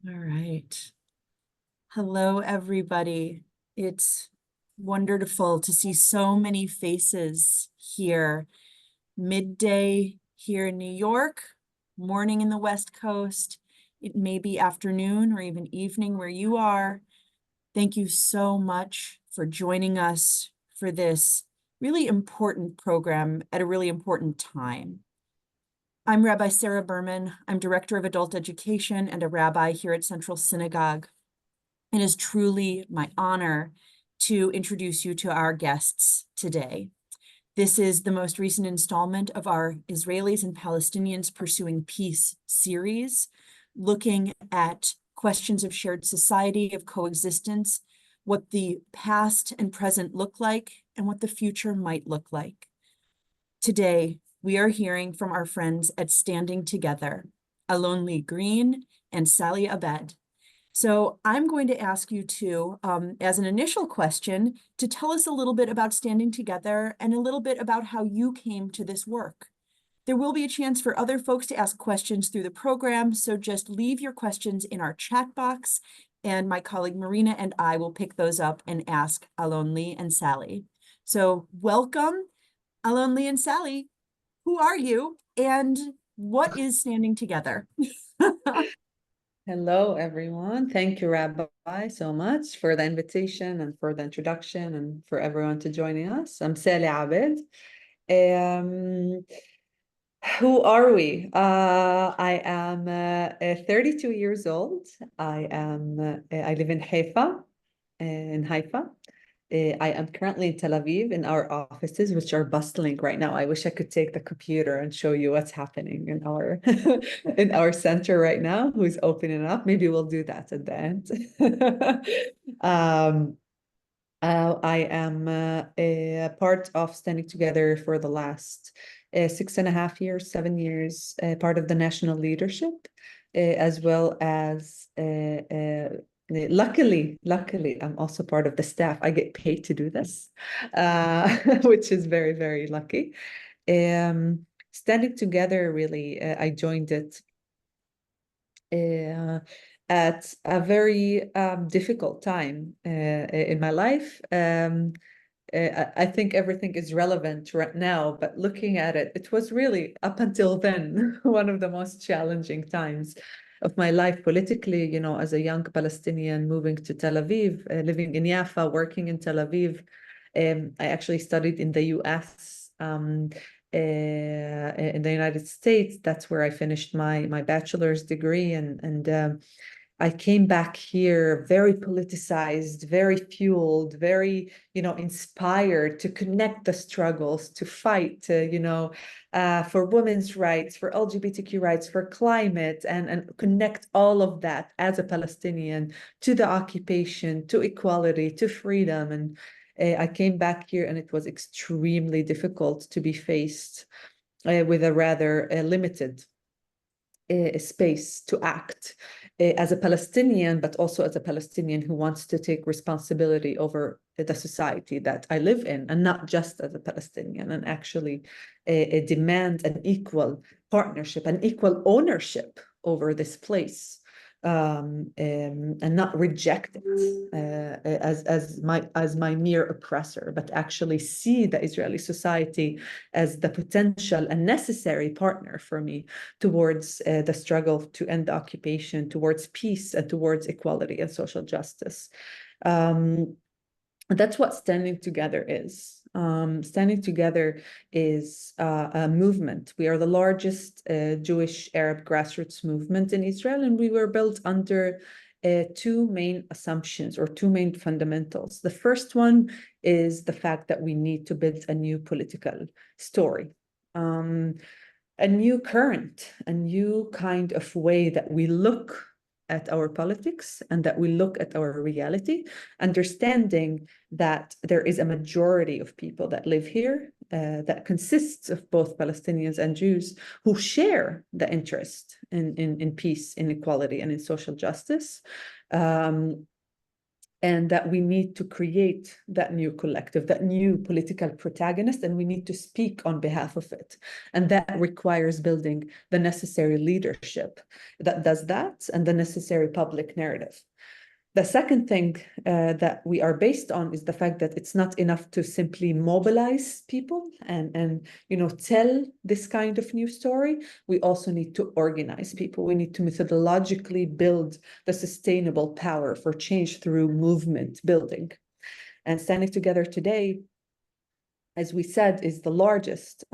All right. Hello, everybody. It's wonderful to see so many faces here. Midday here in New York, morning in the West Coast. It may be afternoon or even evening where you are. Thank you so much for joining us for this really important program at a really important time. I'm Rabbi Sarah Berman. I'm Director of Adult Education and a rabbi here at Central Synagogue. It is truly my honor to introduce you to our guests today. This is the most recent installment of our Israelis and Palestinians Pursuing Peace series, looking at questions of shared society, of coexistence, what the past and present look like, and what the future might look like. Today, we are hearing from our friends at Standing Together, Alon-Lee Green and Sally Abed. So I'm going to ask you to, as an initial question, to tell us a little bit about Standing Together and a little bit about how you came to this work. There will be a chance for other folks to ask questions through the program, so just leave your questions in our chat box, and my colleague Marina and I will pick those up and ask Alon-Lee and Sally. So welcome, Alon-Lee and Sally. Who are you, and what is Standing Together? Hello, everyone. Thank you, Rabbi, so much for the invitation and for the introduction and for everyone to joining us. I'm Sally Abed. Who are we? I am 32 years old. I live in Haifa, I am currently in Tel Aviv in our offices, which are bustling right now. I wish I could take the computer and show you what's happening in our in our center right now, who's opening up. Maybe we'll do that at the end. I am a part of Standing Together for the last 6.5 years, 7 years, part of the national leadership, as well as luckily, I'm also part of the staff. I get paid to do this, which is very, very lucky. Standing Together, really, I joined it at a very difficult time in my life. I think everything is relevant right now, but looking at it, it was really, up until then, one of the most challenging times of my life politically, as a young Palestinian moving to Tel Aviv, living in Jaffa, working in Tel Aviv. I actually studied in the US, in the United States. That's where I finished my bachelor's degree, and I came back here very politicized, very fueled, very, inspired to connect the struggles, to fight, for women's rights, for LGBTQ rights, for climate, and connect all of that as a Palestinian to the occupation, to equality, to freedom. And I came back here, and it was extremely difficult to be faced with a rather limited space to act as a Palestinian, but also as a Palestinian who wants to take responsibility over the society that I live in, and not just as a Palestinian, and actually demand an equal partnership, an equal ownership over this place. And not reject it as my mere oppressor, but actually see the Israeli society as the potential and necessary partner for me towards the struggle to end the occupation, towards peace, and towards equality and social justice. That's what Standing Together is. Standing Together is a movement. We are the largest Jewish Arab grassroots movement in Israel, and we were built under two main assumptions or two main fundamentals. The first one is the fact that we need to build a new political story, a new current, a new kind of way that we look at our politics and that we look at our reality, understanding that there is a majority of people that live here that consists of both Palestinians and Jews who share the interest in peace, in equality, and in social justice. and that we need to create that new collective, that new political protagonist, and we need to speak on behalf of it. And that requires building the necessary leadership that does that, and the necessary public narrative. The second thing that we are based on is the fact that it's not enough to simply mobilize people and tell this kind of new story. We also need to organize people. We need to methodologically build the sustainable power for change through movement building. And Standing Together today, as we said, is the largest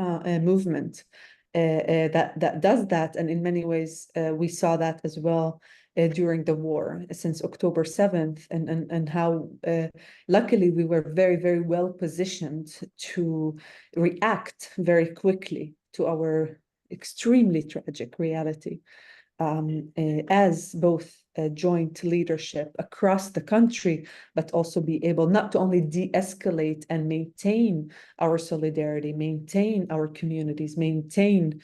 movement that does that. And in many ways, we saw that as well during the war since October 7th, and how luckily we were very, very well positioned to react very quickly to our extremely tragic reality as both joint leadership across the country, but also be able not to only de-escalate and maintain our solidarity, maintain our communities, maintain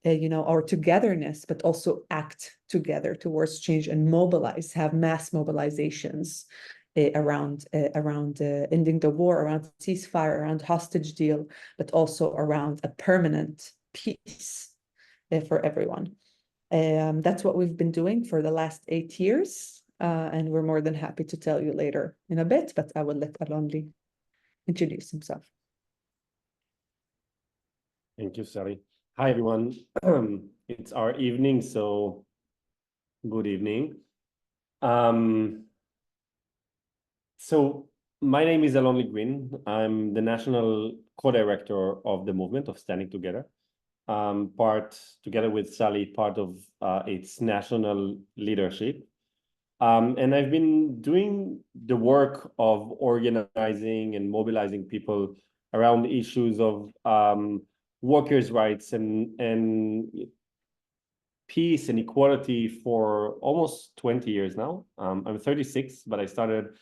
our togetherness, but also act together towards change and mobilize, have mass mobilizations around ending the war, around ceasefire, around hostage deal, but also around a permanent peace for everyone. That's what we've been doing for the last 8 years, and we're more than happy to tell you later in a bit, but I will let Alon-Lee introduce himself. Thank you, Sari. Hi, everyone. It's our evening, so good evening. So my name is Alon-Lee Green. I'm the national co-director of the movement of Standing Together. Together with Sally, part of its national leadership. And I've been doing the work of organizing and mobilizing people around issues of workers' rights and peace and equality for almost 20 years now. I'm 36, but I started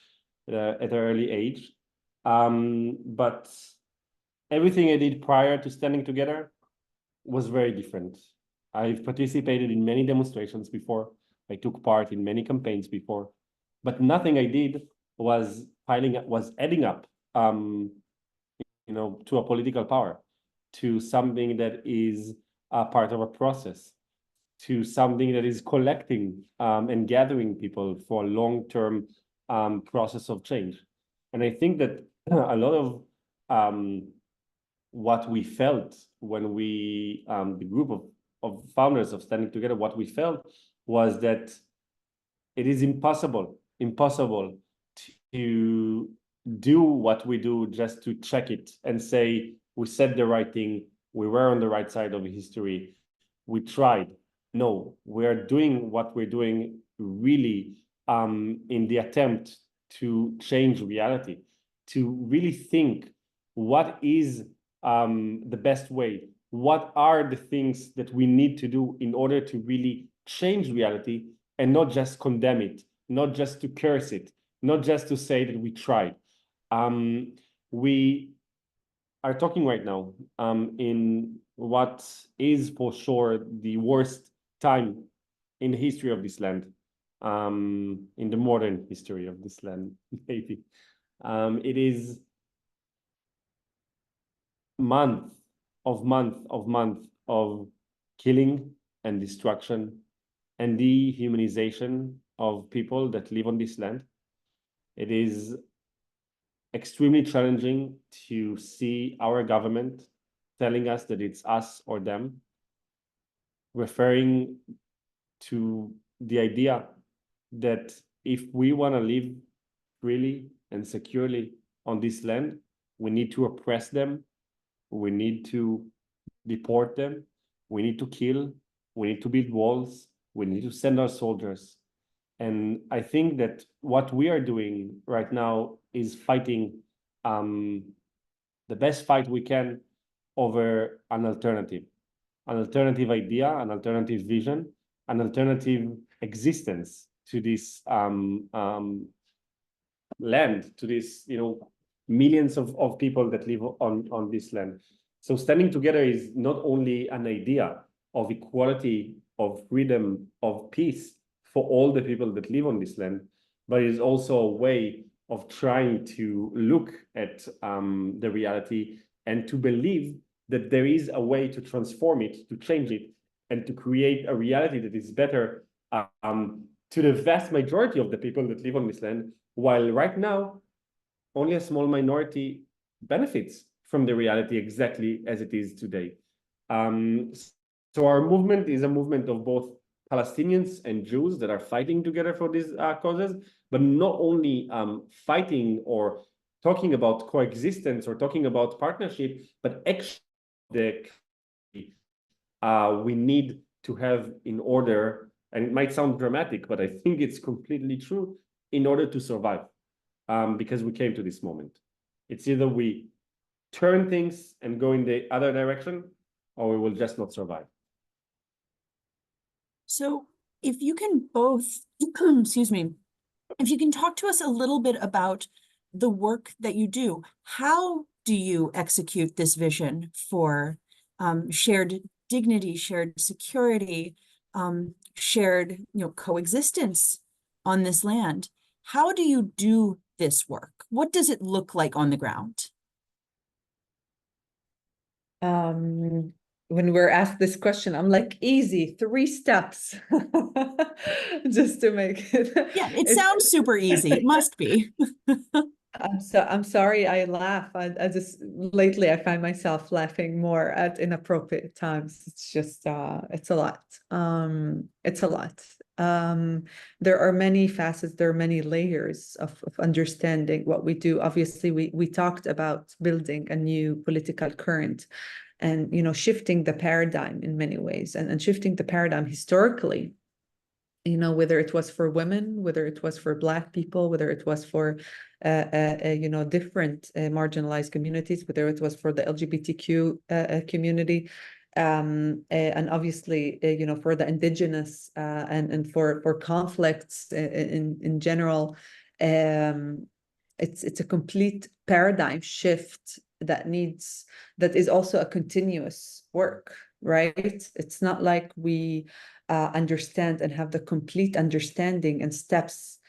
at an early age. But everything I did prior to Standing Together was very different. I've participated in many demonstrations before. I took part in many campaigns before, but nothing I did was adding up, to a political power, to something that is a part of a process, to something that is collecting and gathering people for a long-term process of change. And I think that a lot of what we felt when we, the group of founders of Standing Together, what we felt was that it is impossible to do what we do just to check it and say, we said the right thing, we were on the right side of history, we tried. No, we are doing what we're doing really in the attempt to change reality, to really think what is the best way, what are the things that we need to do in order to really change reality and not just condemn it, not just to curse it, not just to say that we tried. We are talking right now in what is for sure the worst time in the history of this land, in the modern history of this land, maybe. It is month of killing and destruction and dehumanization of people that live on this land. It is extremely challenging to see our government telling us that it's us or them, referring to the idea that if we want to live freely and securely on this land, we need to oppress them, we need to deport them, we need to kill, we need to build walls, we need to send our soldiers. And I think that what we are doing right now is fighting the best fight we can over an alternative idea, an alternative vision, an alternative existence to this land, to this, millions of people that live on this land. So Standing Together is not only an idea of equality, of freedom, of peace for all the people that live on this land, but it's also a way of trying to look at the reality and to believe that there is a way to transform it, to change it, and to create a reality that is better to the vast majority of the people that live on this land, while right now, only a small minority benefits from the reality exactly as it is today. So our movement is a movement of both Palestinians and Jews that are fighting together for these causes, but not only fighting or talking about coexistence or talking about partnership, but actually we need to have in order, and it might sound dramatic, but I think it's completely true, in order to survive, because we came to this moment. It's either we turn things and go in the other direction, or we will just not survive. So if you can both, excuse me, if you can talk to us a little bit about the work that you do, how do you execute this vision for shared dignity, shared security, shared coexistence on this land? How do you do this work? What does it look like on the ground? When we're asked this question, I'm like, easy, 3 steps, just to make it. Yeah, it sounds super easy. It must be. I'm sorry I laugh. I just lately I find myself laughing more at inappropriate times. It's just it's a lot. It's a lot. There are many facets, there are many layers of understanding what we do. Obviously, we talked about building a new political current and shifting the paradigm in many ways, and shifting the paradigm historically, whether it was for women, whether it was for Black people, whether it was for different marginalized communities, whether it was for the LGBTQ community, and obviously for the indigenous and for conflicts in general. It's a complete paradigm shift that is also a continuous work, right? It's not like we understand and have the complete understanding and steps,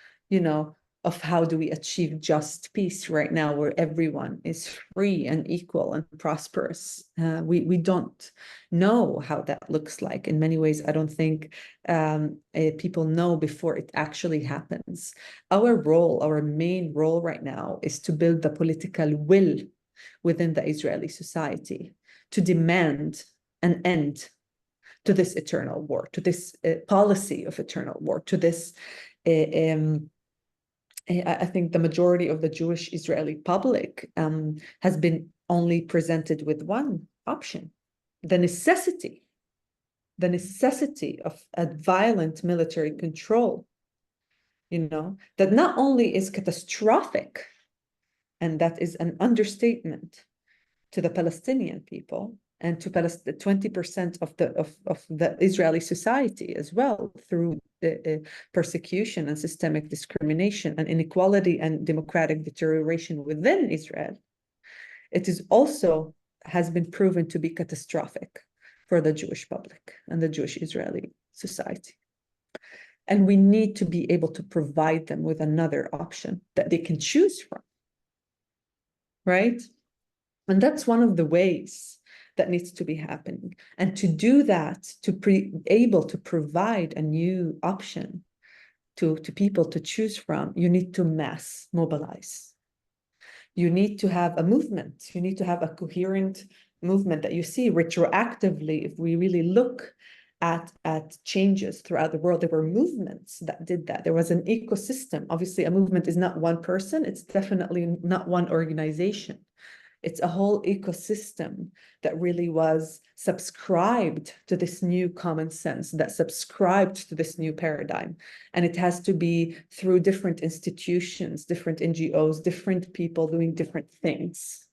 of how do we achieve just peace right now, where everyone is free and equal and prosperous. We don't know how that looks like. In many ways, I don't think people know before it actually happens. Our main role right now is to build the political will within the Israeli society to demand an end to this eternal war, to this policy of eternal war, to this I think the majority of the Jewish Israeli public has been only presented with one option: the necessity of a violent military control, that not only is catastrophic, and that is an understatement, to the Palestinian people and to 20% of the Israeli society as well, through persecution and systemic discrimination and inequality and democratic deterioration within Israel. It is also has been proven to be catastrophic for the Jewish public and the Jewish Israeli society. And we need to be able to provide them with another option that they can choose from, right? And that's one of the ways that needs to be happening. And to do that, to be able to provide a new option to people to choose from, you need to mass mobilize. You need to have a movement. You need to have a coherent movement that you see retroactively. If we really look at changes throughout the world, there were movements that did that. There was an ecosystem. Obviously, a movement is not one person. It's definitely not one organization. It's a whole ecosystem that really was subscribed to this new common sense, that subscribed to this new paradigm. And it has to be through different institutions, different NGOs, different people doing different things.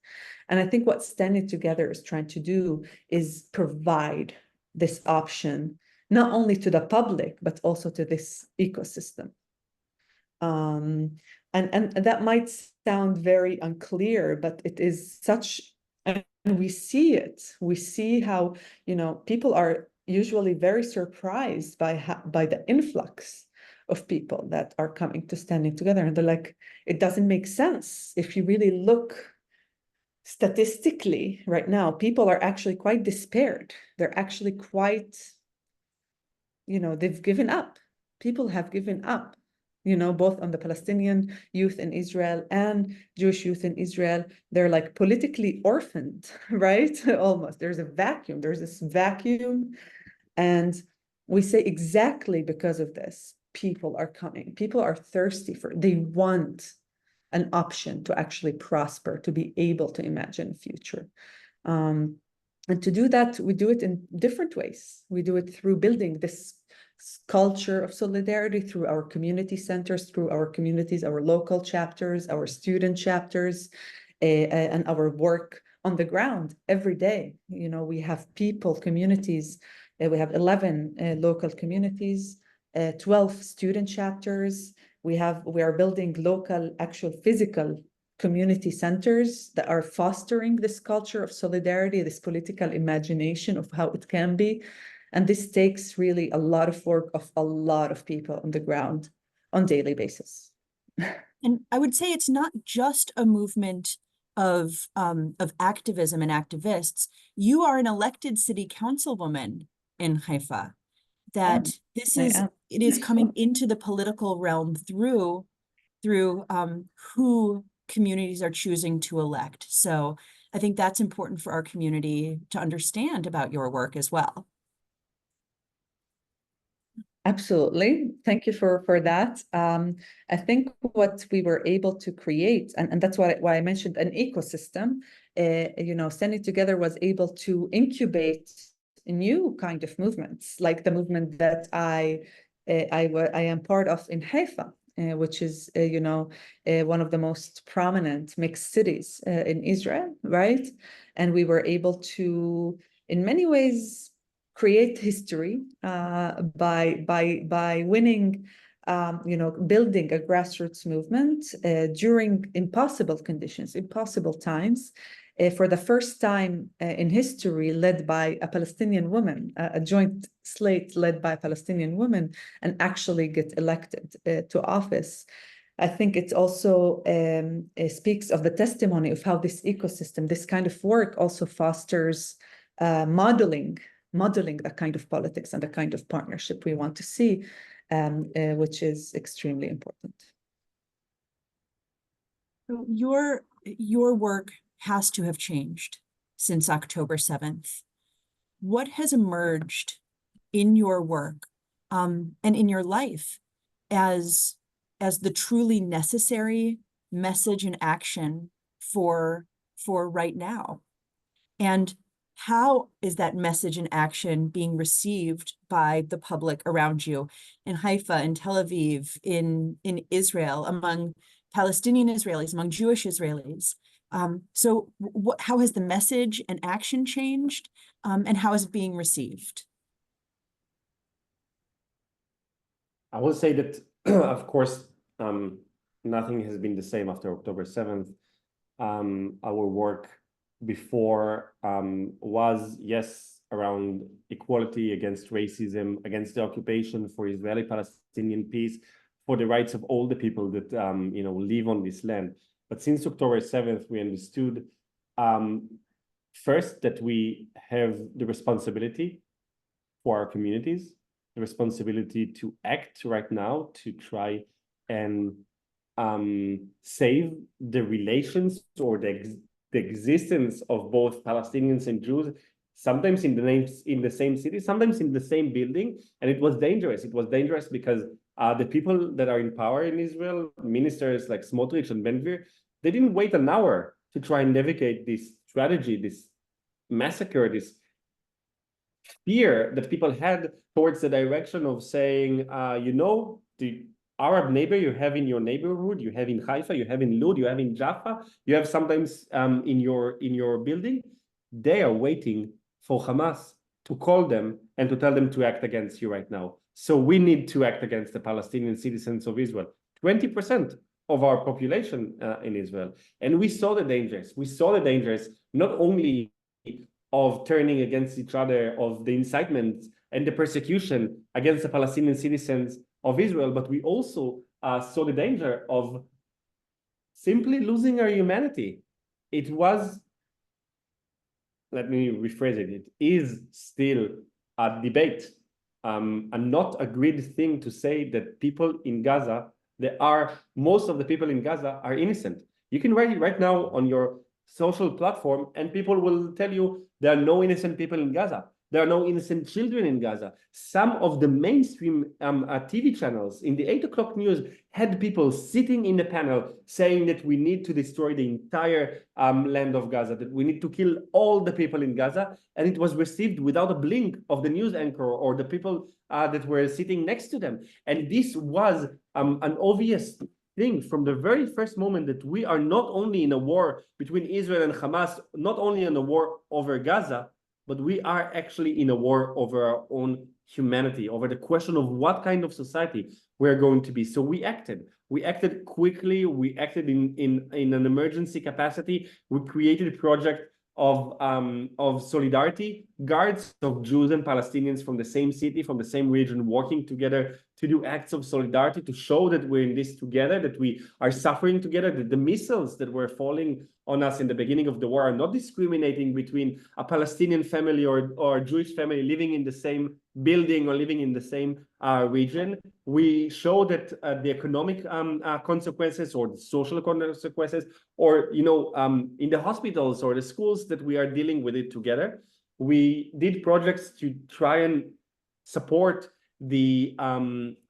And I think what Standing Together is trying to do is provide this option, not only to the public, but also to this ecosystem. And that might sound very unclear, but it is such, and we see it. We see how, people are usually very surprised by the influx of people that are coming to standing together. And they're like, it doesn't make sense. If you really look statistically right now, people are actually quite despaired. They're actually quite, they've given up. People have given up, both on the Palestinian youth in Israel and Jewish youth in Israel. They're like politically orphaned, right? Almost. There's this vacuum. And we say exactly because of this, people are coming. People are thirsty they want an option to actually prosper, to be able to imagine a future. And to do that, we do it in different ways. We do it through building this culture of solidarity through our community centers, through our communities, our local chapters, our student chapters, and our work on the ground every day. We have communities, we have 11 local communities, 12 student chapters. We are building local, actual physical community centers that are fostering this culture of solidarity, this political imagination of how it can be. And this takes really a lot of work of a lot of people on the ground on a daily basis. And I would say it's not just a movement of activism and activists. You are an elected city councilwoman in Haifa. That it is coming into the political realm through who communities are choosing to elect. So I think that's important for our community to understand about your work as well. Absolutely. Thank you for that. I think what we were able to create, and that's why I mentioned an ecosystem, Standing Together was able to incubate new kind of movements, like the movement that I am part of in Haifa, which is, one of the most prominent mixed cities in Israel, right? And we were able to, in many ways, create history by winning, building a grassroots movement during impossible conditions, impossible times, for the first time in history, led by a Palestinian woman, a joint slate led by a Palestinian woman, and actually get elected to office. I think it also speaks of the testimony of how this ecosystem, this kind of work also fosters modeling the kind of politics and the kind of partnership we want to see, which is extremely important. So your work has to have changed since October 7th. What has emerged in your work and in your life as the truly necessary message and action for right now? And how is that message and action being received by the public around you in Haifa, in Tel Aviv, in Israel, among Palestinian Israelis, among Jewish Israelis? So how has the message and action changed, and how is it being received? I will say that, of course, nothing has been the same after October 7th. Our work before was, yes, around equality, against racism, against the occupation, for Israeli-Palestinian peace, for the rights of all the people that live on this land. But since October 7th, we understood first that we have the responsibility for our communities, the responsibility to act right now to try and save the relations or the existence of both Palestinians and Jews, sometimes in the same city, sometimes in the same building. And it was dangerous. It was dangerous because the people that are in power in Israel, ministers like Smotrich and Ben-Gvir, they didn't wait an hour to try and navigate this tragedy, this massacre, this fear that people had towards the direction of saying, the Arab neighbor you have in your neighborhood, you have in Haifa, you have in Lud, you have in Jaffa, you have sometimes in your building, they are waiting for Hamas to call them and to tell them to act against you right now. So we need to act against the Palestinian citizens of Israel, 20% of our population in Israel. And we saw the dangers. We saw the dangers not only of turning against each other, of the incitement and the persecution against the Palestinian citizens of Israel, but we also saw the danger of simply losing our humanity. It was, let me rephrase it, it is still a debate, a not agreed thing to say that people in Gaza, most of the people in Gaza are innocent. You can write it right now on your social platform and people will tell you there are no innocent people in Gaza. There are no innocent children in Gaza. Some of the mainstream TV channels in the 8 o'clock news had people sitting in the panel saying that we need to destroy the entire land of Gaza, that we need to kill all the people in Gaza. And it was received without a blink of the news anchor or the people that were sitting next to them. And this was an obvious thing from the very first moment, that we are not only in a war between Israel and Hamas, not only in a war over Gaza, but we are actually in a war over our own humanity, over the question of what kind of society we're going to be. So we acted quickly, we acted in an emergency capacity. We created a project of solidarity, guards of Jews and Palestinians from the same city, from the same region, working together to do acts of solidarity, to show that we're in this together, that we are suffering together, that the missiles that were falling on us in the beginning of the war are not discriminating between a Palestinian family or a Jewish family living in the same building or living in the same region. We show that the economic consequences or the social consequences, or in the hospitals or the schools, that we are dealing with it together. We did projects to try and support the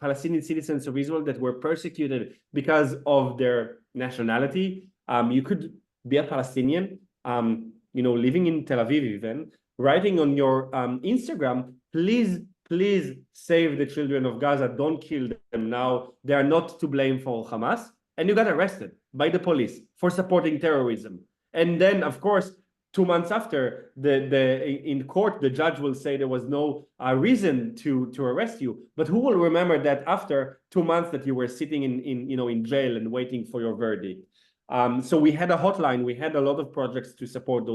Palestinian citizens of Israel that were persecuted because of their nationality. You could be a Palestinian, living in Tel Aviv even, writing on your Instagram, please save the children of Gaza, don't kill them now, they are not to blame for Hamas. And you got arrested by the police for supporting terrorism. And then, of course, 2 months after, in court, the judge will say there was no reason to arrest you. But who will remember that after 2 months that you were sitting in jail and waiting for your verdict? So we had a hotline. We had a lot of projects to support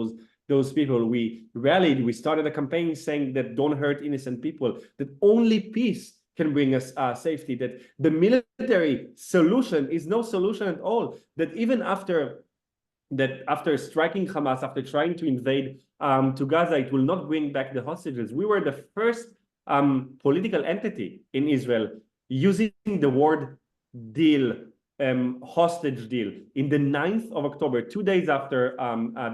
those people. We rallied. We started a campaign saying that don't hurt innocent people, that only peace can bring us safety, that the military solution is no solution at all, that even after striking Hamas, after trying to invade to Gaza, it will not bring back the hostages. We were the first political entity in Israel using the word deal, hostage deal. In the 9th of October, 2 days after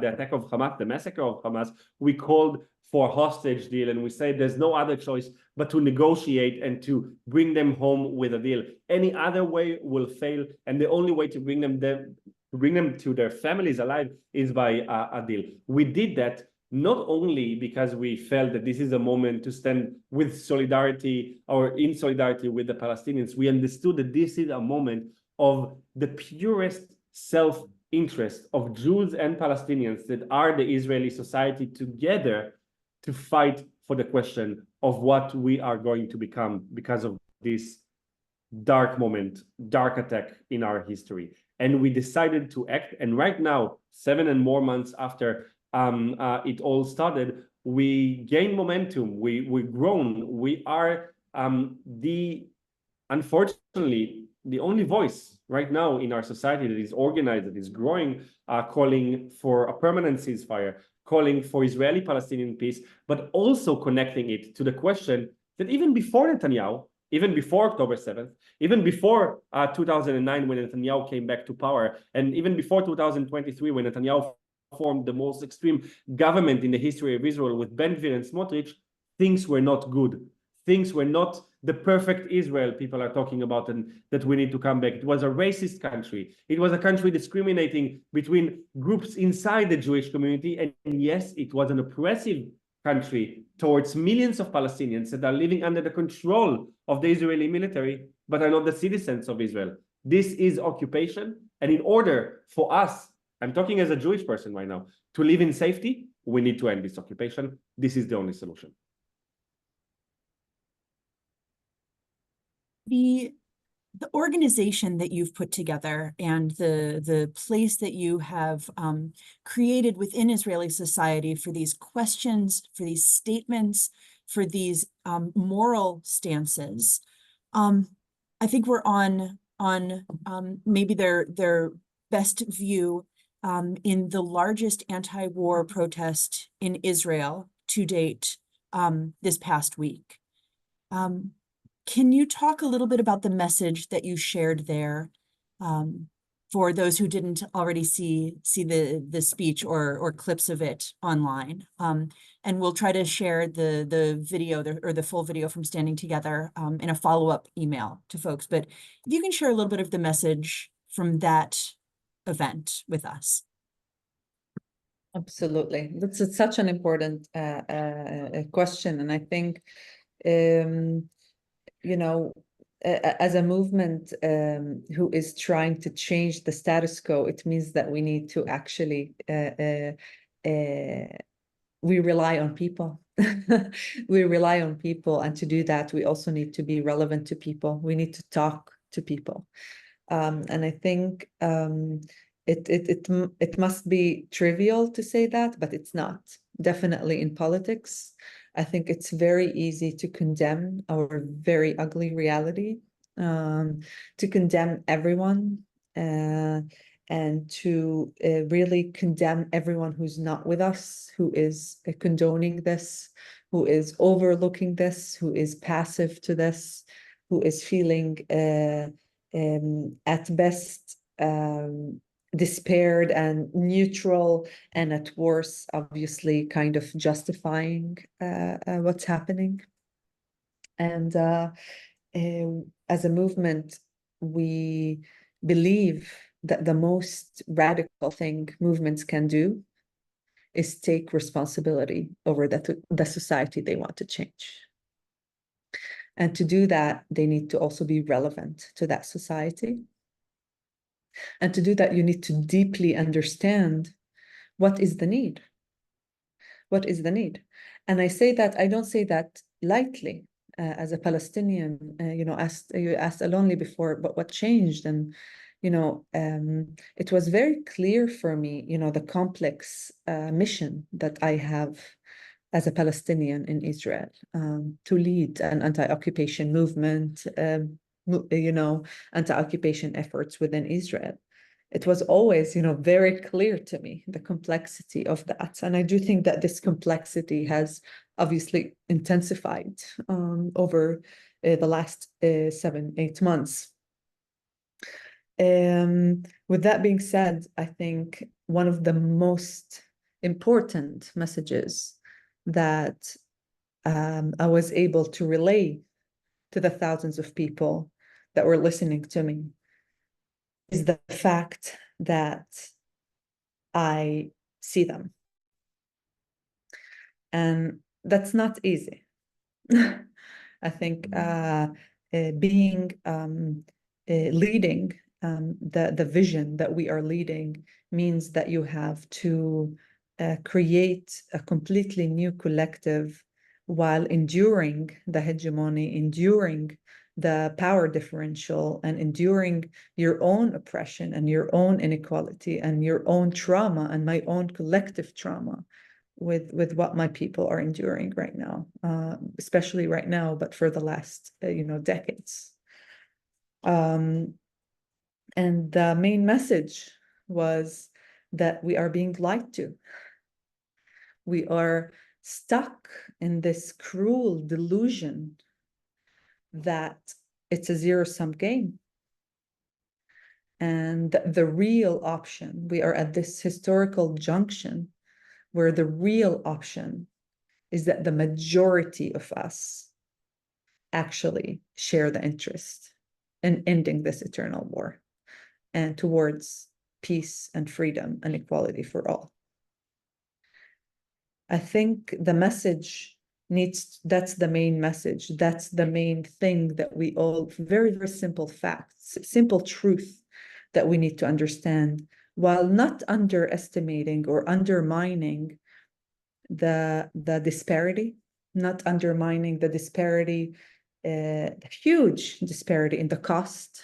the attack of Hamas, the massacre of Hamas, we called for hostage deal, and we said there's no other choice but to negotiate and to bring them home with a deal. Any other way will fail, and the only way to bring them to their families alive is by a deal. We did that not only because we felt that this is a moment to stand with solidarity or in solidarity with the Palestinians. We understood that this is a moment of the purest self-interest of Jews and Palestinians that are the Israeli society together to fight for the question of what we are going to become because of this dark moment, dark attack in our history. And we decided to act. And right now, 7 and more months after it all started, we gain momentum. We've grown. We are unfortunately, the only voice right now in our society that is organized, that is growing, calling for a permanent ceasefire, calling for Israeli-Palestinian peace, but also connecting it to the question that even before Netanyahu, even before October 7th, even before 2009 when Netanyahu came back to power, and even before 2023 when Netanyahu formed the most extreme government in the history of Israel with Ben Gvir and Smotrich, things were not good. Things were not the perfect Israel people are talking about and that we need to come back. It was a racist country. It was a country discriminating between groups inside the Jewish community. And yes, it was an oppressive country towards millions of Palestinians that are living under the control of the Israeli military, but are not the citizens of Israel. This is occupation. And in order for us, I'm talking as a Jewish person right now, to live in safety, we need to end this occupation. This is the only solution. The organization that you've put together and the place that you have created within Israeli society for these questions, for these statements, for these moral stances, I think we're on maybe their best view in the largest anti-war protest in Israel to date this past week. Can you talk a little bit about the message that you shared there for those who didn't already see the speech or clips of it online? And we'll try to share the video or the full video from Standing Together in a follow-up email to folks. But if you can share a little bit of the message from that event with us. Absolutely. That's such an important question. And I think, you know, as a movement who is trying to change the status quo, it means that we need to actually, we rely on people. We rely on people. And to do that, we also need to be relevant to people. We need to talk to people. And I think it must be trivial to say that, but it's not. Definitely in politics, I think it's very easy to condemn our very ugly reality, to condemn everyone, and to really condemn everyone who's not with us, who is condoning this, who is overlooking this, who is passive to this, who is feeling at best despaired and neutral, and at worst, obviously, kind of justifying what's happening. And as a movement, we believe that the most radical thing movements can do is take responsibility over the society they want to change. And to do that, they need to also be relevant to that society. And to do that, you need to deeply understand what is the need. What is the need? And I say that, I don't say that lightly. As a Palestinian, you asked Alon-Lee before, but what changed? And, it was very clear for me, the complex mission that I have as a Palestinian in Israel, to lead an anti-occupation movement, anti-occupation efforts within Israel. It was always, very clear to me, the complexity of that. And I do think that this complexity has obviously intensified over the last 7-8 months. With that being said, I think one of the most important messages that I was able to relay to the thousands of people that were listening to me is the fact that I see them. And that's not easy. I think being leading the vision that we are leading means that you have to create a completely new collective while enduring the hegemony, enduring the power differential, and enduring your own oppression and your own inequality and your own trauma and my own collective trauma with what my people are enduring right now, especially right now, but for the last decades. And the main message was that we are being lied to. We are stuck in this cruel delusion that it's a zero-sum game. And the real option, we are at this historical junction where the real option is that the majority of us actually share the interest in ending this eternal war and towards peace and freedom and equality for all. I think the message that's the main message. That's the main thing that we all, very, very simple facts, simple truth that we need to understand, while not underestimating or undermining the disparity, not undermining the disparity, the huge disparity in the cost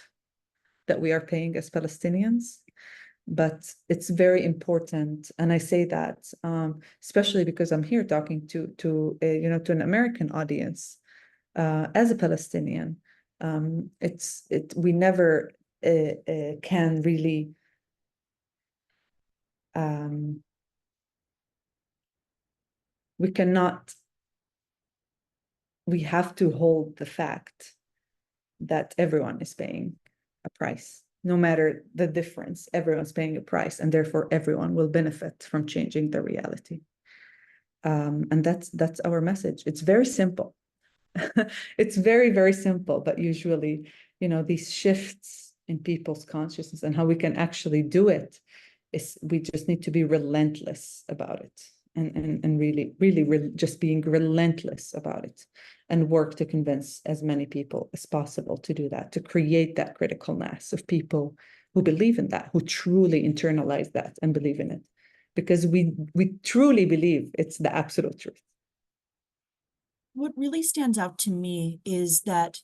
that we are paying as Palestinians. But it's very important, and I say that especially because I'm here talking to an American audience as a Palestinian. We never can really we have to hold the fact that everyone is paying a price, no matter the difference. Everyone's paying a price, and therefore everyone will benefit from changing the reality. And that's our message. It's very simple. It's very, very simple, but usually, these shifts in people's consciousness and how we can actually do it is we just need to be relentless about it, and really just being relentless about it, and work to convince as many people as possible to do that, to create that critical mass of people who believe in that, who truly internalize that and believe in it, because we truly believe it's the absolute truth. What really stands out to me is that,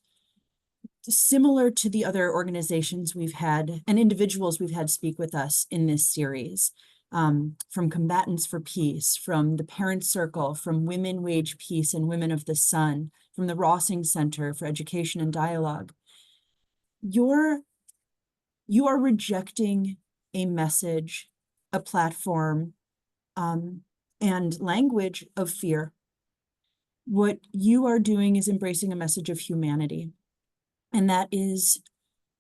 similar to the other organizations we've had and individuals we've had speak with us in this series, from Combatants for Peace, from the Parent Circle, from Women Wage Peace and Women of the Sun, from the Rossing Center for Education and Dialogue, you are rejecting a message, a platform, and language of fear. What you are doing is embracing a message of humanity. And that is,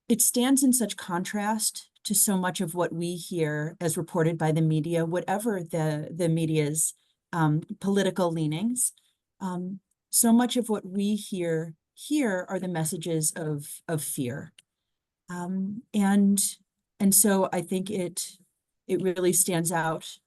it stands in such contrast to so much of what we hear as reported by the media, whatever the media's political leanings. So much of what we hear here are the messages of fear. And so I think it really stands out,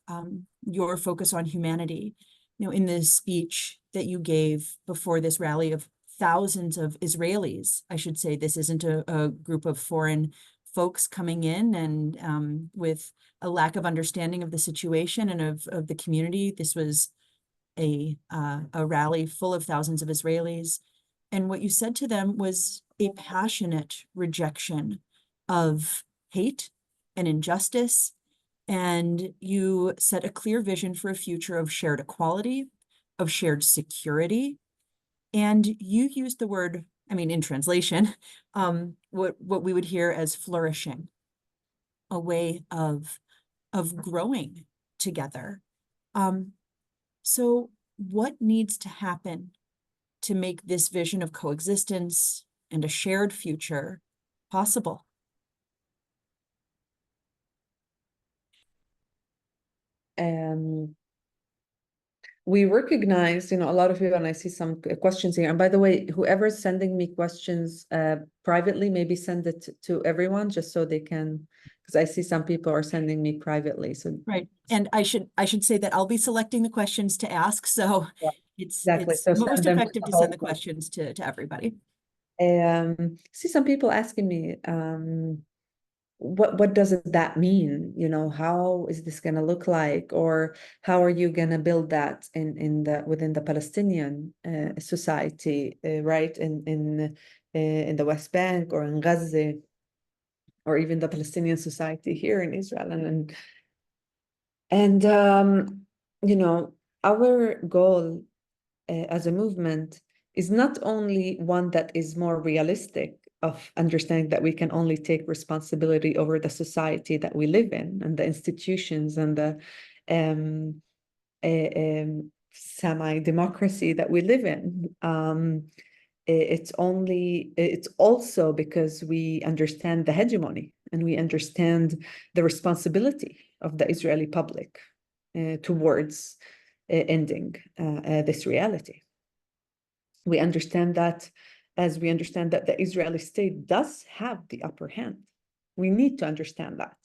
your focus on humanity. In this speech that you gave before this rally of thousands of Israelis, I should say, this isn't a group of foreign folks coming in and with a lack of understanding of the situation and of the community. This was a rally full of thousands of Israelis. And what you said to them was a passionate rejection of hate and injustice. And you set a clear vision for a future of shared equality, of shared security. And you used the word, in translation, what we would hear as flourishing, a way of growing together. So what needs to happen to make this vision of coexistence and a shared future possible? We recognize, a lot of you, and I see some questions here. And by the way, whoever's sending me questions privately, maybe send it to everyone just so they can, because I see some people are sending me privately. So right, and I should say that I'll be selecting the questions to ask. So yeah, it's so most effective to send the questions to everybody. See some people asking me, what does that mean? How is this going to look like, or how are you going to build that within the Palestinian society, right, in the West Bank or in Gaza, or even the Palestinian society here in Israel? And our goal as a movement is not only one that is more realistic, of understanding that we can only take responsibility over the society that we live in and the institutions and the semi-democracy that we live in. It's also because we understand the hegemony and we understand the responsibility of the Israeli public towards ending this reality. We understand that, as we understand that the Israeli state does have the upper hand. We need to understand that.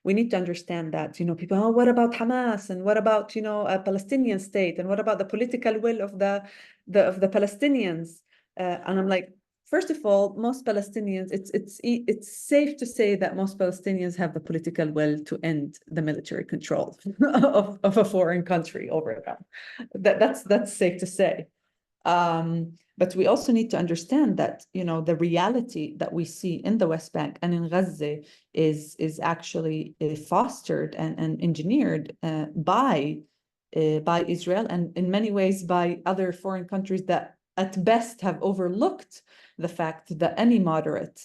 We need to understand that, people, oh, what about Hamas? And what about, a Palestinian state? And what about the political will of the Palestinians? And I'm like, first of all, most Palestinians, it's safe to say that most Palestinians have the political will to end the military control of a foreign country over them. That's safe to say. But we also need to understand that, the reality that we see in the West Bank and in Gaza is actually fostered and engineered by Israel, and in many ways by other foreign countries that at best have overlooked the fact that any moderate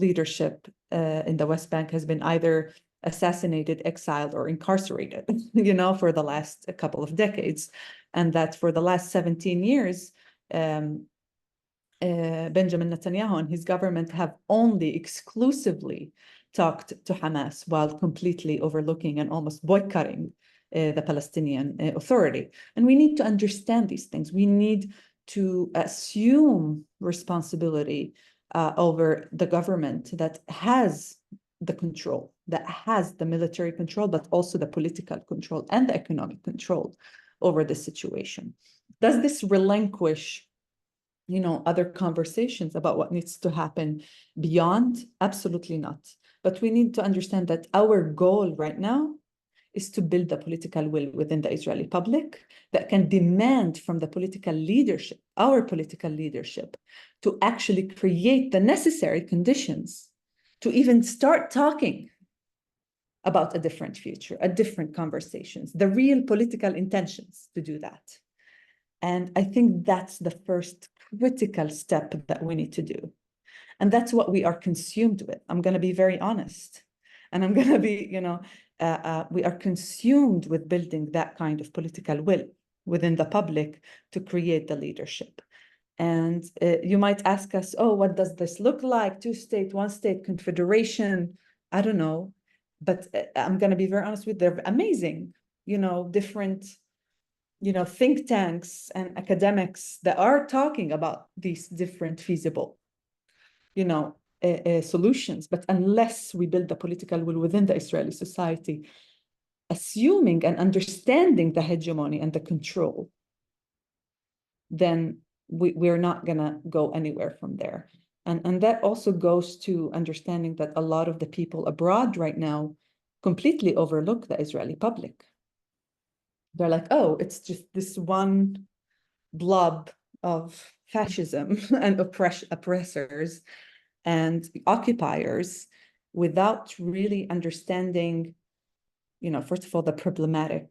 leadership in the West Bank has been either assassinated, exiled, or incarcerated, for the last couple of decades. And that for the last 17 years, Benjamin Netanyahu and his government have only exclusively talked to Hamas while completely overlooking and almost boycotting the Palestinian Authority. And we need to understand these things. We need to assume responsibility over the government that has the control, that has the military control, but also the political control and the economic control over the situation. Does this relinquish other conversations about what needs to happen beyond? Absolutely not. But we need to understand that our goal right now is to build the political will within the Israeli public that can demand from the political leadership, our political leadership, to actually create the necessary conditions to even start talking about a different future, a different conversations, the real political intentions to do that. And I think that's the first critical step that we need to do. And that's what we are consumed with. I'm going to be very honest. And I'm going to be, we are consumed with building that kind of political will within the public to create the leadership. And you might ask us, oh, what does this look like? 2-state, 1-state confederation? I don't know. But I'm going to be very honest with you, they're amazing, different think tanks and academics that are talking about these different feasible, solutions. But unless we build the political will within the Israeli society, assuming and understanding the hegemony and the control, then we're not going to go anywhere from there. And that also goes to understanding that a lot of the people abroad right now completely overlook the Israeli public. They're like, oh, it's just this one blob of fascism and oppressors and occupiers, without really understanding, first of all, the problematic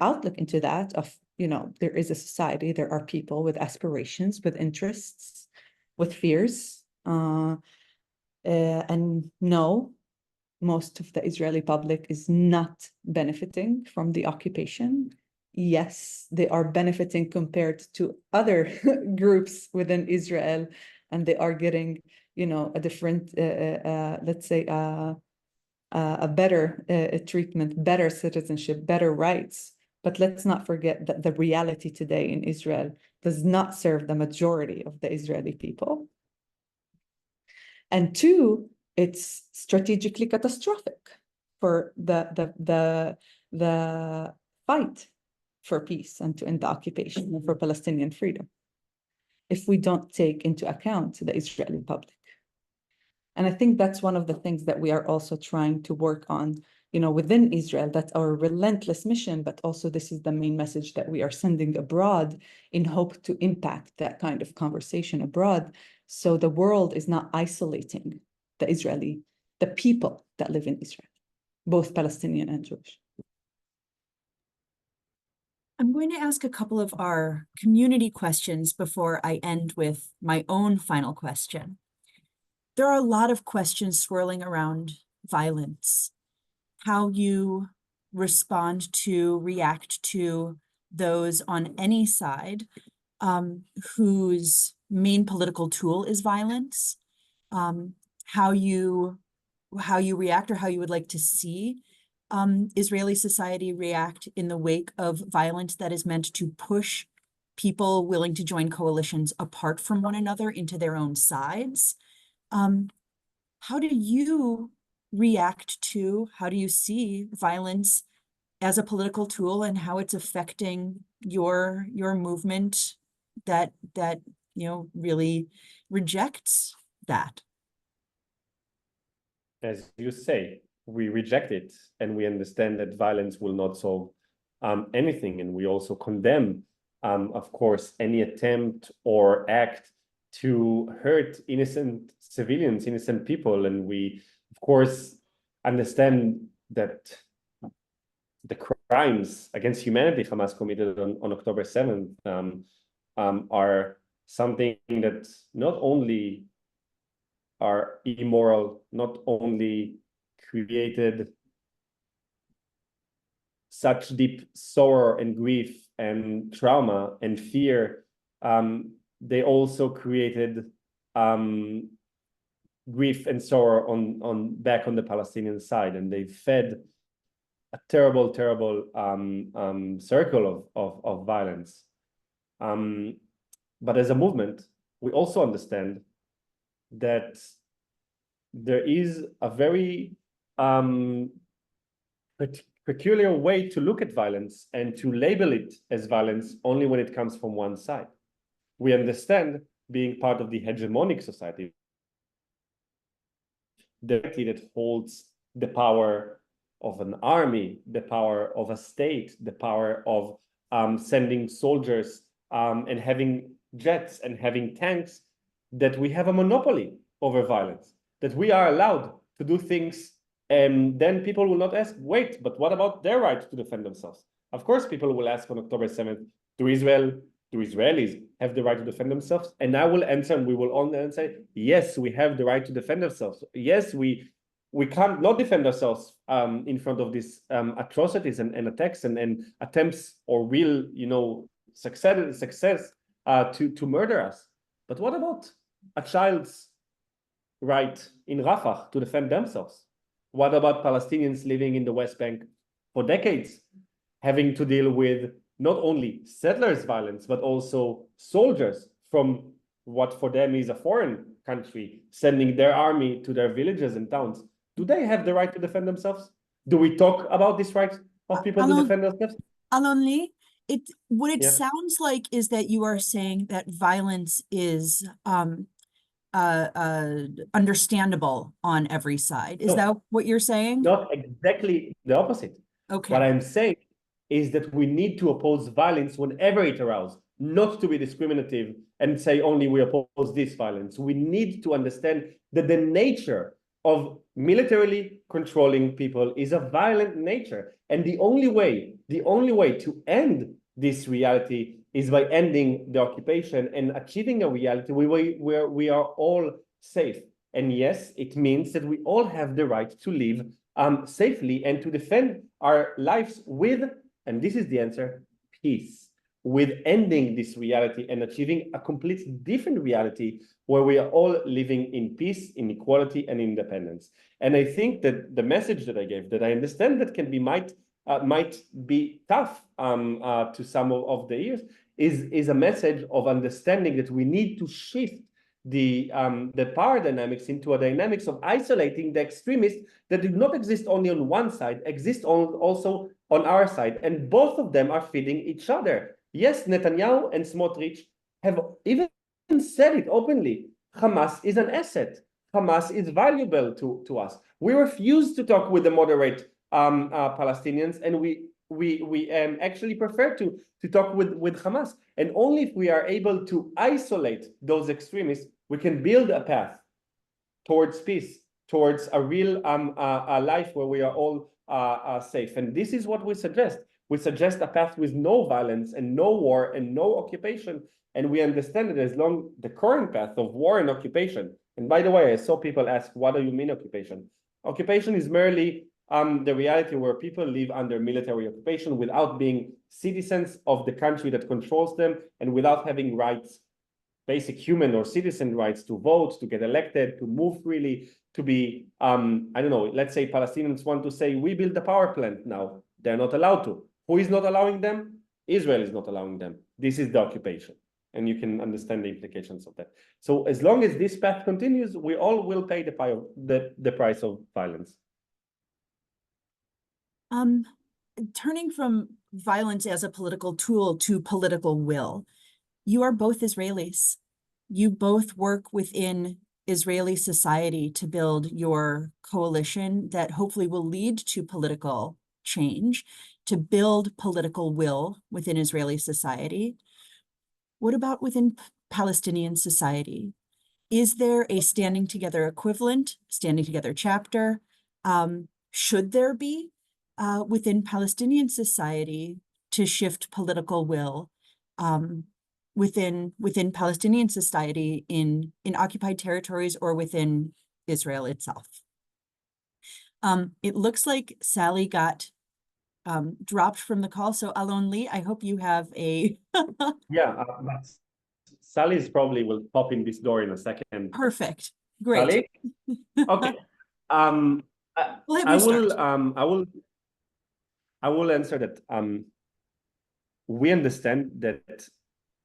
outlook into that of, there is a society, there are people with aspirations, with interests, with fears. And no, most of the Israeli public is not benefiting from the occupation. Yes, they are benefiting compared to other groups within Israel, and they are getting, a different, let's say, a better treatment, better citizenship, better rights. But let's not forget that the reality today in Israel does not serve the majority of the Israeli people. And two, it's strategically catastrophic for the fight for peace and to end the occupation and for Palestinian freedom, if we don't take into account the Israeli public. And I think that's one of the things that we are also trying to work on, within Israel. That's our relentless mission, but also this is the main message that we are sending abroad in hope to impact that kind of conversation abroad. So the world is not isolating the people that live in Israel, both Palestinian and Jewish. I'm going to ask a couple of our community questions before I end with my own final question. There are a lot of questions swirling around violence, how you respond to, react to those on any side whose main political tool is violence, how you react or how you would like to see Israeli society react in the wake of violence that is meant to push people willing to join coalitions apart from one another into their own sides. How do you react to, how do you see violence as a political tool and how it's affecting your movement that really rejects that? As you say, we reject it, and we understand that violence will not solve anything, and we also condemn, of course, any attempt or act to hurt innocent civilians, innocent people. And we, of course, understand that the crimes against humanity Hamas committed on October 7th are something that not only are immoral, not only created such deep sorrow and grief and trauma and fear, they also created grief and sorrow back on the Palestinian side, and they fed a terrible circle of violence. But as a movement, we also understand that there is a very peculiar way to look at violence and to label it as violence only when it comes from one side. We understand, being part of the hegemonic society directly, that holds the power of an army, the power of a state, the power of sending soldiers and having jets and having tanks, that we have a monopoly over violence, that we are allowed to do things, and then people will not ask, wait, but what about their right to defend themselves? Of course, people will ask on October 7th, do Israelis have the right to defend themselves? And I will answer, and we will all say, yes, we have the right to defend ourselves. Yes, we can't not defend ourselves in front of these atrocities and attacks and attempts or real, success to murder us. But what about a child's right in Rafah to defend themselves? What about Palestinians living in the West Bank for decades, having to deal with not only settlers' violence, but also soldiers from what for them is a foreign country, sending their army to their villages and towns? Do they have the right to defend themselves? Do we talk about this right of people to defend themselves? Alon-Lee, what it Yeah. sounds like is that you are saying that violence is understandable on every side. Is that what you're saying? Not exactly the opposite. Okay. What I'm saying is that we need to oppose violence whenever it arises, not to be discriminative and say only we oppose this violence. We need to understand that the nature of militarily controlling people is a violent nature. And the only way to end this reality is by ending the occupation and achieving a reality where we are all safe. And yes, it means that we all have the right to live safely and to defend our lives with, and this is the answer, peace, with ending this reality and achieving a completely different reality where we are all living in peace, in equality, and independence. And I think that the message that I gave, that I understand that can be might be tough to some of the ears, is a message of understanding that we need to shift the power dynamics into a dynamics of isolating the extremists that do not exist only on one side, exist also on our side, and both of them are feeding each other. Yes, Netanyahu and Smotrich have even said it openly. Hamas is an asset. Hamas is valuable to us. We refuse to talk with the moderate Palestinians, and we actually prefer to talk with Hamas. And only if we are able to isolate those extremists, we can build a path towards peace, towards a real a life where we are all safe. And this is what we suggest. We suggest a path with no violence and no war and no occupation. And we understand that as long the current path of war and occupation, and by the way, I saw people ask, what do you mean occupation? Occupation is merely the reality where people live under military occupation without being citizens of the country that controls them and without having rights, basic human or citizen rights to vote, to get elected, to move freely, to be, I don't know, let's say Palestinians want to say, we build a power plant now. They're not allowed to. Who is not allowing them? Israel is not allowing them. This is the occupation. And you can understand the implications of that. So as long as this path continues, we all will pay the price of violence. Turning from violence as a political tool to political will, you are both Israelis. You both work within Israeli society to build your coalition that hopefully will lead to political change, to build political will within Israeli society. What about within Palestinian society? Is there a standing together equivalent, standing together chapter? Should there be within Palestinian society to shift political will within Palestinian society in occupied territories or within Israel itself. It looks like Sally got dropped from the call. So Alon-Lee, I hope you have a Yeah, but Sally's probably will pop in this door in a second. perfect. Great. Sally? Okay. We'll have I you will start. I will answer that. We understand that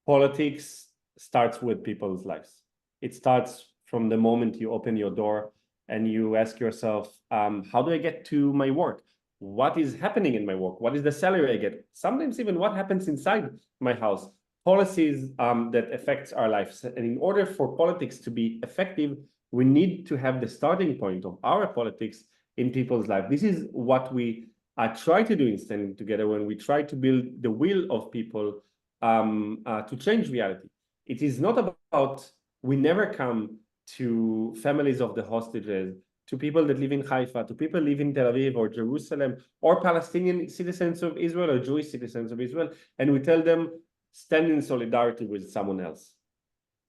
politics starts with people's lives. It starts from the moment you open your door and you ask yourself, how do I get to my work? What is happening in my work? What is the salary I get? Sometimes even what happens inside my house. Policies that affects our lives. And in order for politics to be effective, we need to have the starting point of our politics in people's life. This is what we try to do in Standing Together when we try to build the will of people to change reality. It is not about, we never come to families of the hostages, to people that live in Haifa, to people live in Tel Aviv or Jerusalem, or Palestinian citizens of Israel or Jewish citizens of Israel, and we tell them, stand in solidarity with someone else.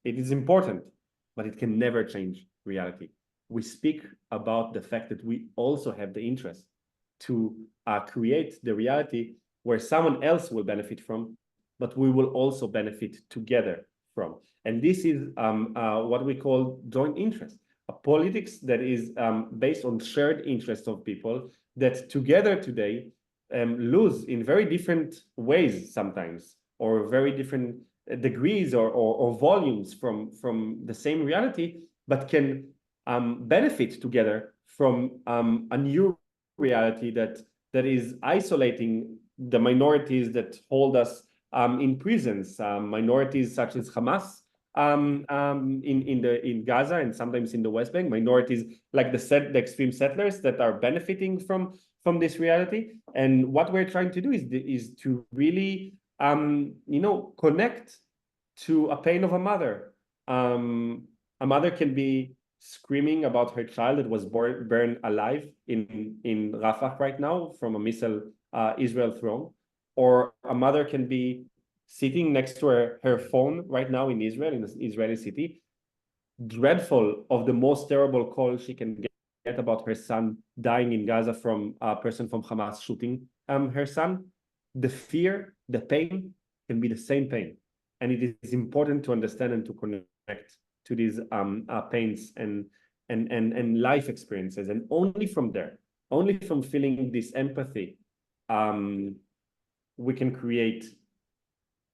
It is important, but it can never change reality. We speak about the fact that we also have the interest to create the reality where someone else will benefit from, but we will also benefit together from. And this is what we call joint interest, a politics that is based on shared interests of people that together today lose in very different ways sometimes, or very different degrees or volumes from the same reality, but can benefit together from a new reality that is isolating the minorities that hold us in prisons, minorities such as Hamas in Gaza and sometimes in the West Bank, minorities like the extreme settlers that are benefiting from this reality. And what we're trying to do is to really connect to a pain of a mother. A mother can be screaming about her child that was burned alive in Rafah right now from a missile Israel thrown, or a mother can be sitting next to her phone right now in Israel, in an Israeli city, dreadful of the most terrible call she can get about her son dying in Gaza from a person from Hamas shooting her son. The fear, the pain can be the same pain. And it is important to understand and to connect to these pains and life experiences. And only from there, only from feeling this empathy, we can create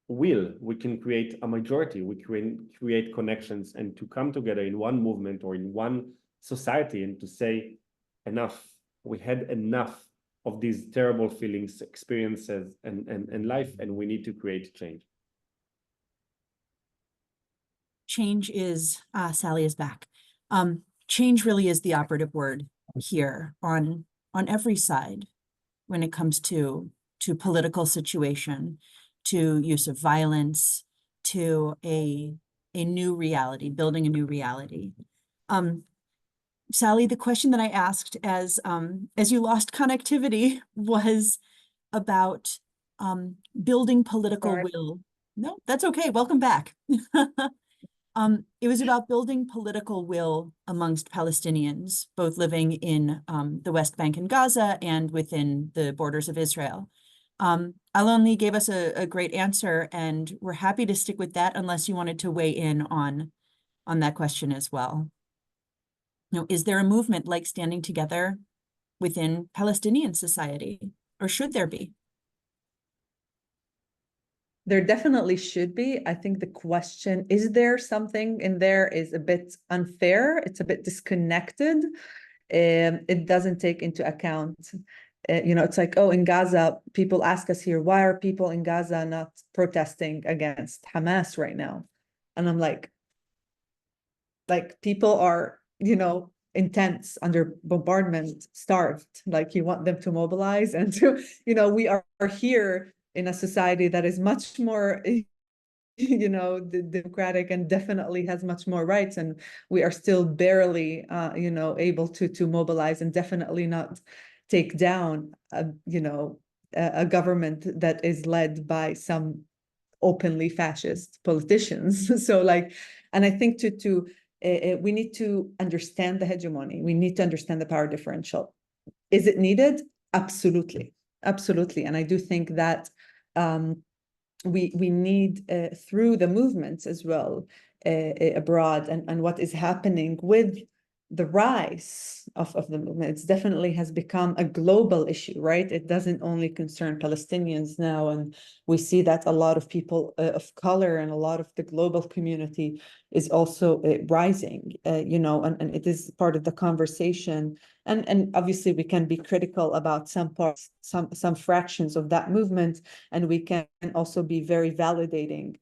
we can create a majority, we can create connections and to come together in one movement or in one society and to say, enough, we had enough of these terrible feelings, experiences, and life, and we need to create change. Change is, Sally is back. Change really is the operative word here on every side when it comes to political situation, to use of violence, to a new reality, building a new reality. Sally, the question that I asked as you lost connectivity was about building political will. No, that's okay. Welcome back. It was about building political will amongst Palestinians, both living in the West Bank and Gaza and within the borders of Israel. Alon-Lee gave us a great answer, and we're happy to stick with that unless you wanted to weigh in on that question as well. You know, is there a movement like Standing Together within Palestinian society, or should there be? There definitely should be. I think the question, is there something in there, is a bit unfair. It's a bit disconnected. It doesn't take into account, it's like, oh, in Gaza, people ask us here, why are people in Gaza not protesting against Hamas right now? And I'm like people are, in tents under bombardment, starved. Like, you want them to mobilize and to, we are here in a society that is much more, democratic and definitely has much more rights, and we are still barely, able to mobilize and definitely not take down, a government that is led by some openly fascist politicians. So like, and I think we need to understand the hegemony. We need to understand the power differential. Is it needed? Absolutely, absolutely. And I do think that we need through the movements as well abroad and what is happening with the rise of the movement. It definitely has become a global issue, right? It doesn't only concern Palestinians now, and we see that a lot of people of color and a lot of the global community is also rising, and it is part of the conversation. And obviously we can be critical about some parts, some fractions of that movement, and we can also be very validating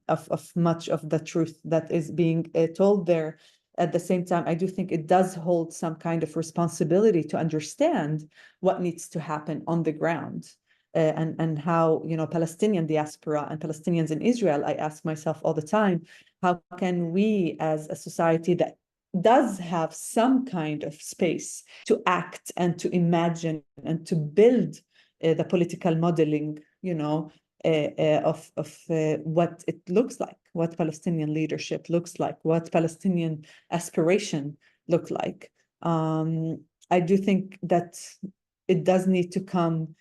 of much of the truth that is being told there. At the same time, I do think it does hold some kind of responsibility to understand what needs to happen on the ground. And how, Palestinian diaspora and Palestinians in Israel, I ask myself all the time, how can we as a society that does have some kind of space to act and to imagine and to build the political modeling, of what it looks like, what Palestinian leadership looks like, what Palestinian aspiration look like. I do think that it does need to come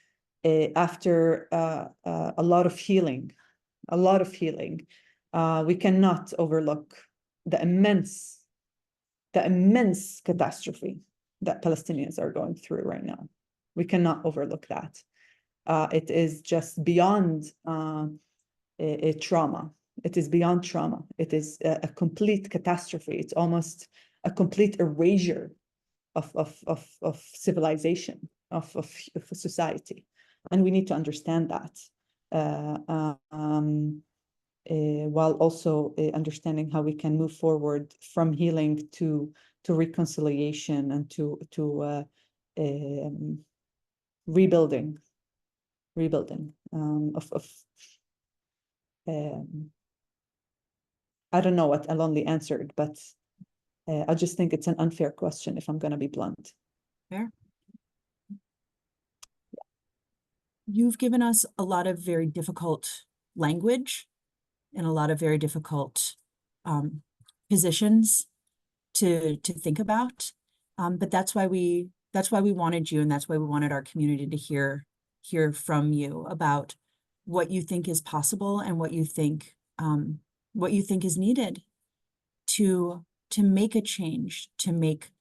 after a lot of healing, we cannot overlook the immense catastrophe that Palestinians are going through right now. We cannot overlook that. It is just beyond a trauma. It is beyond trauma. It is a complete catastrophe. It's almost a complete erasure of civilization, of a society. And we need to understand that while also understanding how we can move forward from healing to reconciliation and to rebuilding I don't know what Alon-Lee answered, but I just think it's an unfair question if I'm going to be blunt. Fair. You've given us a lot of very difficult language and a lot of very difficult positions to think about, but that's why we wanted you, and that's why we wanted our community to hear from you about what you think is possible and what you think is needed to make a change, to make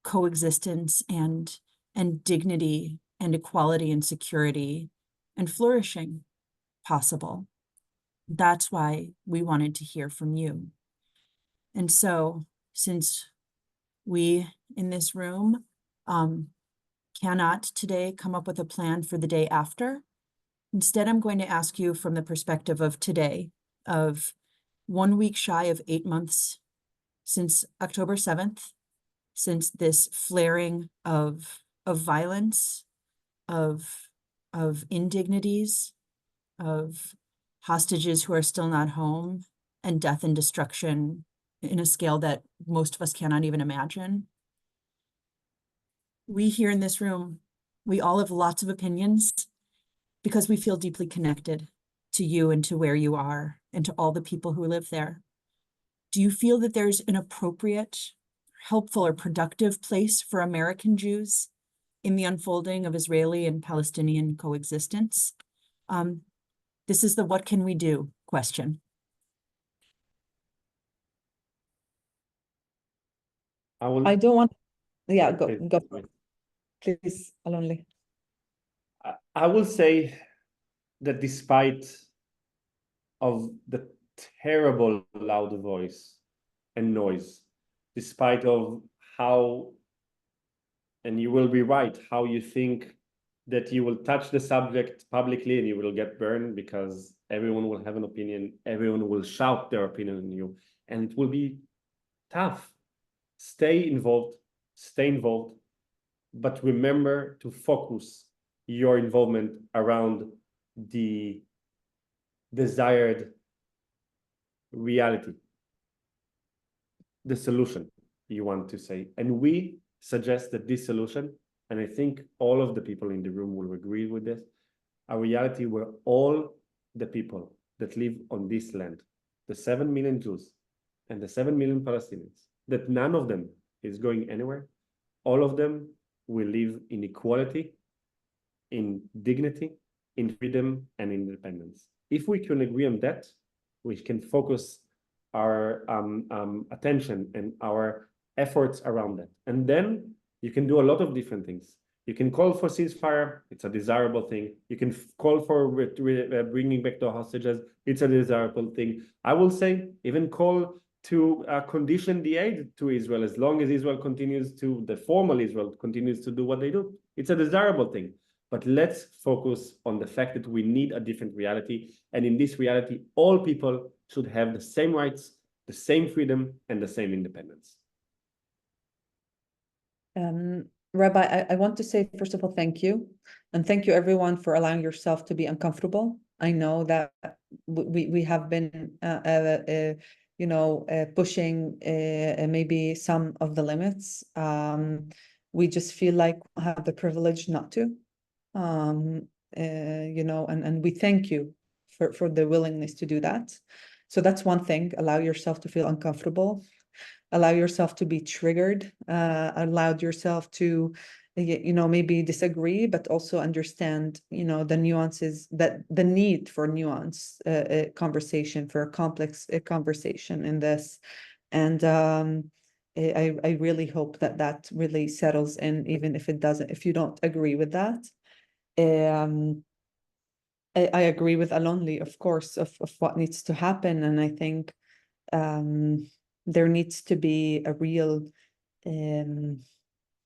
coexistence and dignity and equality and security and flourishing possible. That's why we wanted to hear from you. And so, since we in this room cannot today come up with a plan for the day after, instead I'm going to ask you from the perspective of today, of 1 week shy of 8 months since October 7th, since this flaring of violence, of indignities, of hostages who are still not home, and death and destruction in a scale that most of us cannot even imagine. We here in this room, we all have lots of opinions because we feel deeply connected to you and to where you are and to all the people who live there. Do you feel that there's an appropriate, helpful, or productive place for American Jews in the unfolding of Israeli and Palestinian coexistence? This is the what can we do question. I don't want, yeah, go, please, Alon-Lee. I will say that despite of the terrible loud voice and noise, despite of how, and you will be right, how you think that you will touch the subject publicly and you will get burned because everyone will have an opinion, everyone will shout their opinion on you, and it will be tough. Stay involved, but remember to focus your involvement around the desired reality, the solution you want to say. And we suggest that this solution, and I think all of the people in the room will agree with this, a reality where all the people that live on this land, the 7 million Jews and the 7 million Palestinians, that none of them is going anywhere. All of them will live in equality, in dignity, in freedom, and independence. If we can agree on that, we can focus our attention and our efforts around that. And then you can do a lot of different things. You can call for ceasefire, it's a desirable thing. You can call for bringing back the hostages, it's a desirable thing. I will say, even call to condition the aid to Israel as long as Israel continues to, the formal Israel continues to do what they do. It's a desirable thing. But let's focus on the fact that we need a different reality. And in this reality, all people should have the same rights, the same freedom, and the same independence. Rabbi, I want to say, first of all, thank you. And thank you, everyone, for allowing yourself to be uncomfortable. I know that we have been, pushing maybe some of the limits. We just feel like we have the privilege not to. And we thank you for the willingness to do that. So that's one thing. Allow yourself to feel uncomfortable. Allow yourself to be triggered. Allow yourself to, maybe disagree, but also understand, the nuances, that the need for nuance, conversation, for a complex conversation in this. And I really hope that really settles in, even if it doesn't, if you don't agree with that. I agree with Alon-Lee, of course, of what needs to happen. And I think there needs to be a real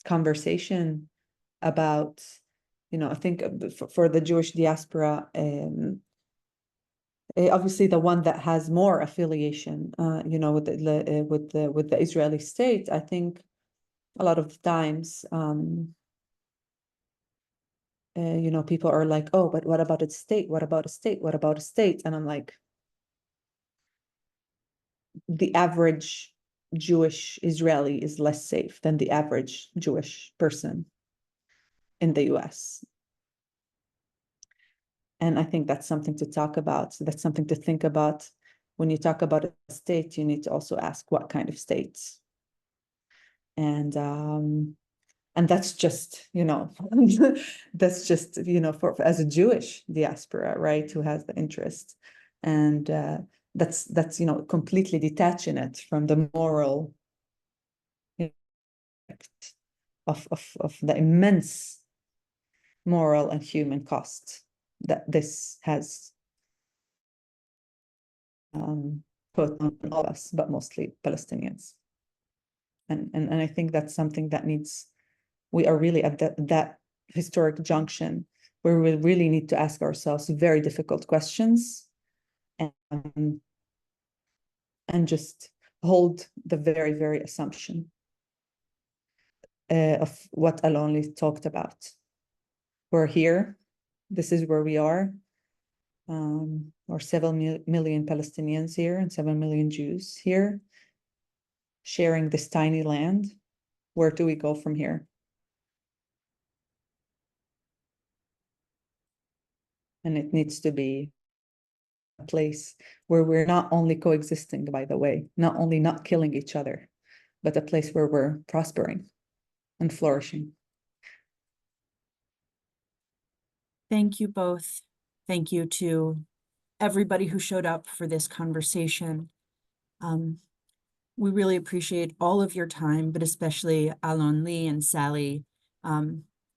conversation about, I think for the Jewish diaspora, obviously the one that has more affiliation, with the Israeli state. I think a lot of the times, people are like, oh, but what about a state? What about a state? What about a state? And I'm like, the average Jewish Israeli is less safe than the average Jewish person in the US. And I think that's something to talk about. So that's something to think about. When you talk about a state, you need to also ask what kind of states. And that's just, that's just, for as a Jewish diaspora, right, who has the interest. And that's completely detaching it from the moral of the immense moral and human cost that this has put on all of us, but mostly Palestinians. And I think that's something that we are really at that historic junction where we really need to ask ourselves very difficult questions, and just hold the very, very assumption of what Alon-Lee talked about. We're here. This is where we are. Or 7 million Palestinians here and 7 million Jews here, sharing this tiny land. Where do we go from here? And it needs to be a place where we're not only coexisting, by the way, not only not killing each other, but a place where we're prospering and flourishing. Thank you both. Thank you to everybody who showed up for this conversation. We really appreciate all of your time, but especially Alon-Lee and Sally.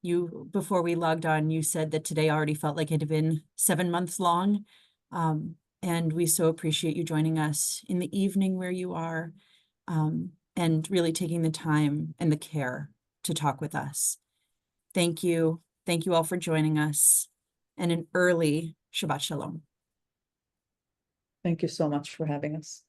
You, before we logged on, you said that today already felt like it had been 7 months long. And we so appreciate you joining us in the evening where you are, and really taking the time and the care to talk with us. Thank you. Thank you all for joining us, and an early Shabbat Shalom. Thank you so much for having us.